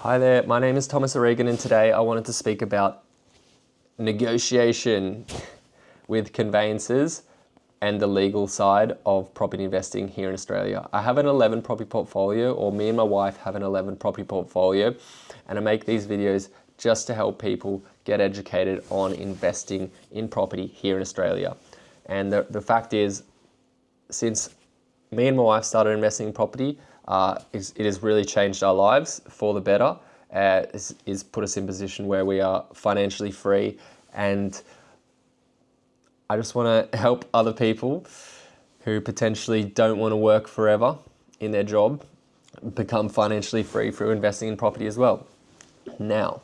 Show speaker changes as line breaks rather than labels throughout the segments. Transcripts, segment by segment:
Hi there, my name is Thomas O'Regan, and today I wanted to speak about negotiation with conveyancers and the legal side of property investing here in Australia. I have an 11 property portfolio, or me and my wife have an 11 property portfolio, and I make these videos just to help people get educated on investing in property here in Australia. And the fact is, since me and my wife started investing in property, it has really changed our lives for the better. Is put us in a position where we are financially free, and I just want to help other people who potentially don't want to work forever in their job become financially free through investing in property as well. Now,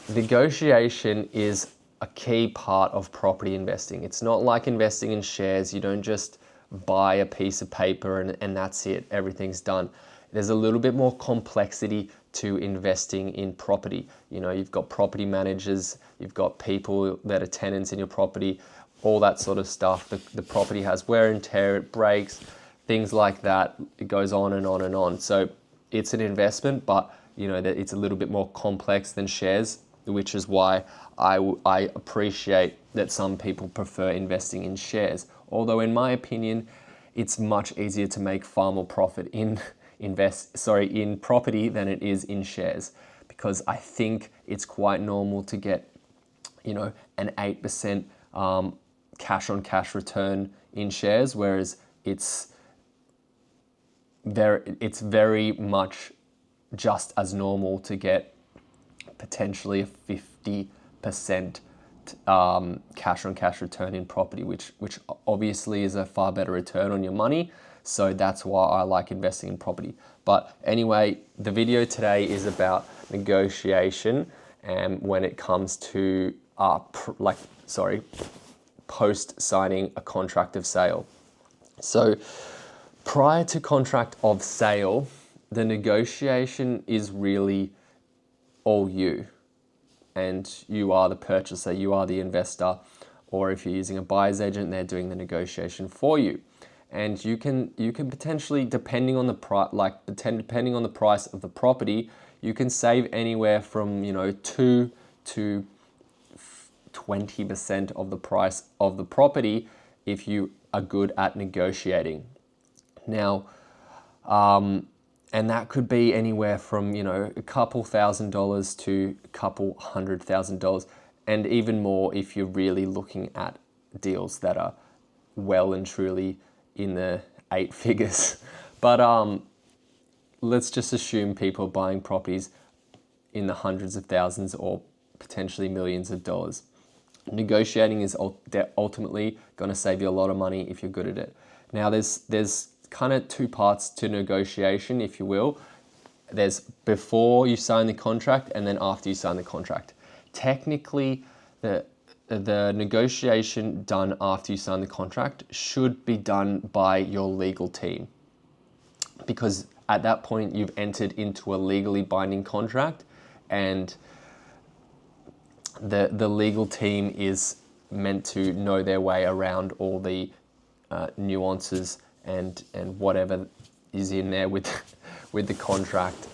negotiation is a key part of property investing. It's not like investing in shares. You don't just buy a piece of paper and that's it, everything's done. There's a little bit more complexity to investing in property. You know, you've got property managers, you've got people that are tenants in your property, all that sort of stuff. The property has wear and tear, it breaks, things like that. It goes on and on and on. So it's an investment, but you know that it's a little bit more complex than shares, which is why I appreciate that some people prefer investing in shares. Although in my opinion, it's much easier to make far more profit in property than it is in shares, because I think it's quite normal to get, you know, an 8% cash on cash return in shares, whereas it's very much just as normal to get potentially a 50% cash on cash return in property, which obviously is a far better return on your money. So that's why I like investing in property. But anyway, the video today is about negotiation and when it comes to post signing a contract of sale. So prior to contract of sale, the negotiation is really all you. And you are the purchaser, you are the investor, or if you're using a buyer's agent, they're doing the negotiation for you. And you can potentially, depending on the price of the property, you can save anywhere from 2 to 20% of the price of the property if you are good at negotiating. Now, and that could be anywhere from, a couple $1,000s to a couple $100,000, and even more if you're really looking at deals that are well and truly in the 8 figures. But let's just assume people are buying properties in the hundreds of thousands or potentially millions of dollars. Negotiating is ultimately going to save you a lot of money if you're good at it. Now, there's kind of two parts to negotiation, if you will. There's before you sign the contract and then after you sign the contract. Technically, the negotiation done after you sign the contract should be done by your legal team, because at that point you've entered into a legally binding contract, and the legal team is meant to know their way around all the nuances and whatever is in there with the contract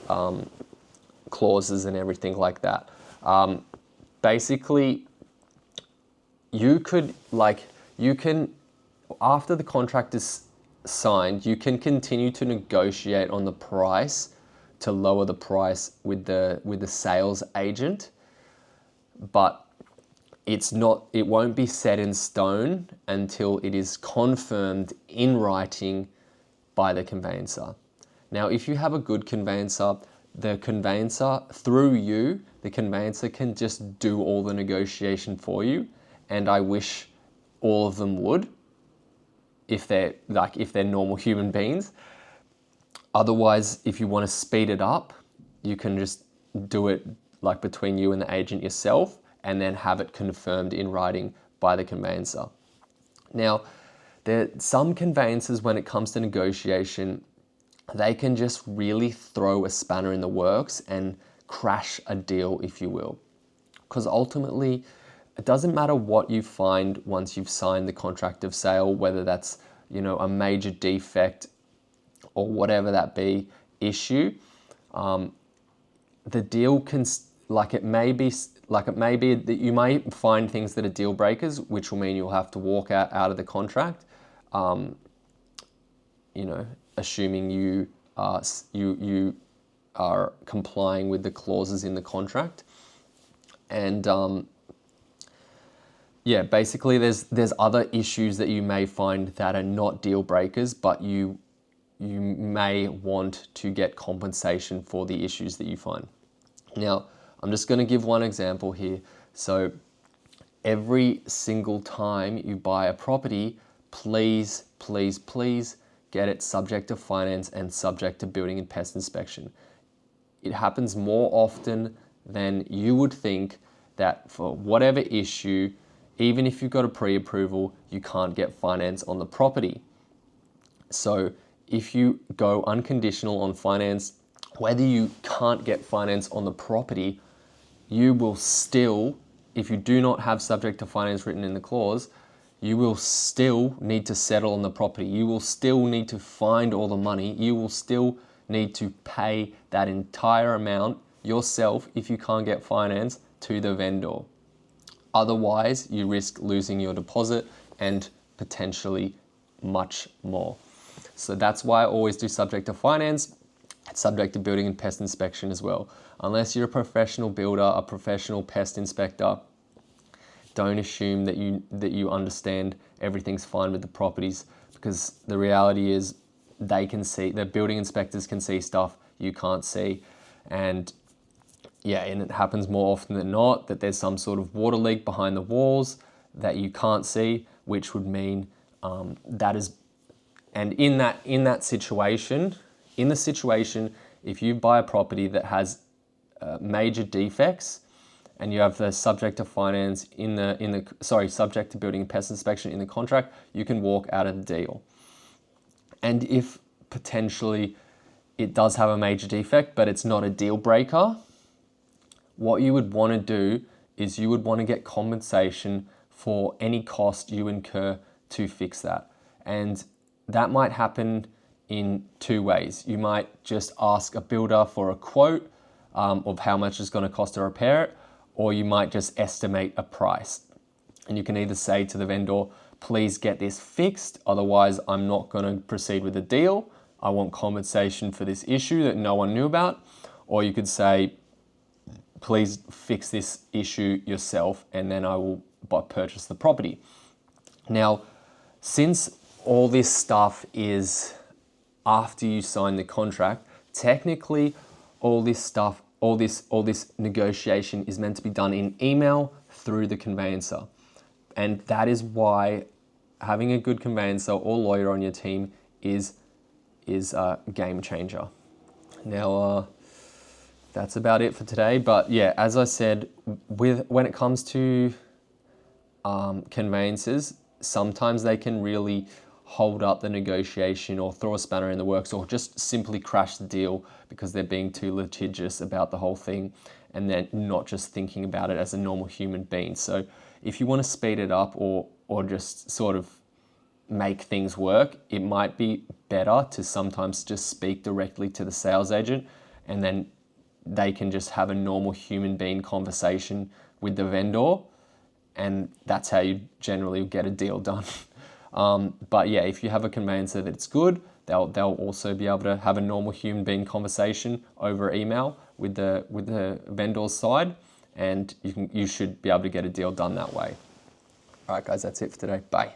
clauses and everything like that. Basically, you can, after the contract is signed, you can continue to negotiate on the price to lower the price with the sales agent, but it won't be set in stone until it is confirmed in writing by the conveyancer. Now, if you have a good conveyancer, the conveyancer can just do all the negotiation for you, and I wish all of them would, if they're normal human beings. Otherwise, if you want to speed it up, you can just do it between you and the agent yourself, and then have it confirmed in writing by the conveyancer. Now, some conveyancers, when it comes to negotiation, they can just really throw a spanner in the works and crash a deal, if you will. Because ultimately, it doesn't matter what you find once you've signed the contract of sale, whether that's, a major defect or whatever that be issue. the deal can, it may be that you might find things that are deal breakers, which will mean you'll have to walk out of the contract. Assuming you are complying with the clauses in the contract. And basically there's other issues that you may find that are not deal breakers, but you may want to get compensation for the issues that you find. Now, I'm just going to give one example here. So every single time you buy a property, please get it subject to finance and subject to building and pest inspection. It happens more often than you would think that for whatever issue, even if you've got a pre-approval, you can't get finance on the property. So if you go unconditional on finance, whether you can't get finance on the property, you will still, if you do not have subject to finance written in the clause, you will still need to settle on the property. You will still need to find all the money. You will still need to pay that entire amount yourself if you can't get finance to the vendor. Otherwise, you risk losing your deposit and potentially much more. So that's why I always do subject to finance, subject to building and pest inspection as well. Unless you're a professional builder, a professional pest inspector, don't assume that you understand everything's fine with the properties, because the reality is they can see, the building inspectors can see stuff you can't see. And it happens more often than not that there's some sort of water leak behind the walls that you can't see, which would mean in the situation, if you buy a property that has major defects and you have the subject to finance subject to building and pest inspection in the contract, you can walk out of the deal. And if potentially it does have a major defect, but it's not a deal breaker, what you would want to do is you would want to get compensation for any cost you incur to fix that. And that might happen in two ways. You might just ask a builder for a quote of how much it's going to cost to repair it, or you might just estimate a price. And you can either say to the vendor, please get this fixed, otherwise I'm not going to proceed with the deal. I want compensation for this issue that no one knew about. Or you could say, please fix this issue yourself and then I will purchase the property. Now, since all this stuff is after you sign the contract, technically all this negotiation is meant to be done in email through the conveyancer. And that is why having a good conveyancer or lawyer on your team is a game changer. Now, that's about it for today. But yeah, as I said, when it comes to conveyancers, sometimes they can really hold up the negotiation or throw a spanner in the works or just simply crash the deal because they're being too litigious about the whole thing and they're not just thinking about it as a normal human being. So if you want to speed it up or just sort of make things work, it might be better to sometimes just speak directly to the sales agent and then they can just have a normal human being conversation with the vendor, and that's how you generally get a deal done. But yeah, if you have a conveyancer that's good, they'll also be able to have a normal human being conversation over email with the vendor's side, and you should be able to get a deal done that way. All right, guys, that's it for today. Bye.